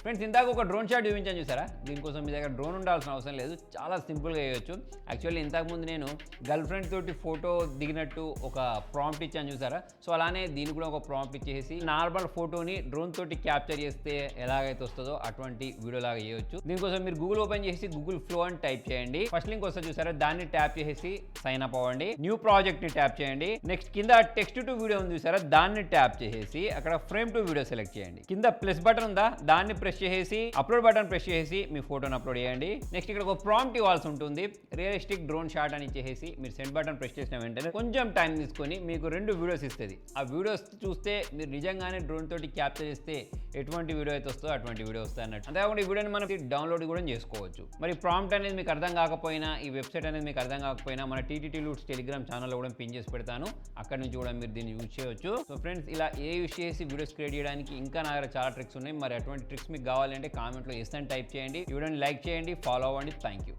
Friends ఇందాక ఒక drone shot చూపించాను చూసారా, దీనికోసం మీ దగ్గర డ్రోన్ ఉండాల్సిన అవసరం లేదు, చాలా సింపుల్గా చేయొచ్చు. యాక్చువల్లీ ఇంతకుముందు నేను గర్ల్ ఫ్రెండ్ తోటి ఫోటో దిగినట్టు ఒక ప్రాంప్ట్ ఇచ్చాను చూసారా, సో అలానే దీనికి కూడా ఒక ప్రాంప్ట్ ఇచ్చేసి నార్మల్ ఫోటోని డ్రోన్ తోటి క్యాప్చర్ చేస్తే ఎలాగైతే వస్తుందో అటువంటి వీడియో లాగా చేయొచ్చు. దీనికోసం మీరు గూగుల్ ఓపెన్ చేసి గూగుల్ ఫ్లో అని టైప్ చేయండి. ఫస్ట్ లింక్ వస్తే చూసారా, దాన్ని ట్యాప్ చేసి సైన్ అప్ అవ్వండి. న్యూ ప్రాజెక్ట్ ని ట్యాప్ చేయండి. నెక్స్ట్ కింద టెక్స్ట్ టు వీడియో ఉంది చూసారా, దాన్ని ట్యాప్ చేసి అక్కడ ఫ్రేమ్ టు వీడియో సెలెక్ట్ చేయండి. కింద ప్లస్ బటన్ ఉందా, దాన్ని ప్రెస్ చేసి అప్లోడ్ బటన్ ప్రెస్ చేసి మీ ఫోటోని అప్లోడ్ చేయండి. నెక్స్ట్ ఇక్కడ ఒక ప్రాంప్ట్ ఇవ్వాల్సి ఉంటుంది, రియలిస్టిక్ డ్రోన్ షాట్ అని ఇచ్చేసి మీరు సెండ్ బటన్ ప్రెస్ చేసిన వెంటనే కొంచెం టైం తీసుకొని మీకు 2 వీడియోస్ ఇస్తుంది. ఆ వీడియోస్ చూస్తే మీరు నిజంగానే డ్రోన్ తోటి క్యాప్చర్ చేస్తే ఎటువంటి వీడియో అయితే వస్తుందో అటువంటి వీడియో వస్తుంది అన్నట్టు. అంతేకాకుండా ఈ వీడియోని మనం డౌన్లోడ్ కూడా చేసుకోవచ్చు. మరి ప్రాంప్ట్ అనేది మీకు అర్థం కాకపోయినా, ఈ వెబ్సైట్ అనేది మీకు అర్థం కాకపోయినా మన టీటీటీ లూట్స్ టెలిగ్రామ్ ఛానల్లో కూడా పిన్ చేసి పెడతాను, అక్కడ నుంచి కూడా మీరు దీన్ని యూజ్ చేయొచ్చు. సో ఫ్రెండ్స్, ఇలా యూజ్ చేసి వీడియోస్ క్రియేట్ చేయడానికి ఇంకా నా దగ్గర చాలా ట్రిక్స్ ఉన్నాయి. మరి అటువంటి ట్రిక్స్ మీకు కావాలంటే కామెంట్లో ఎస్ అని టైప్ చేయండి. ఈ వీడియోని లైక్ చేయండి, ఫాలో అవ్వండి. Thank you.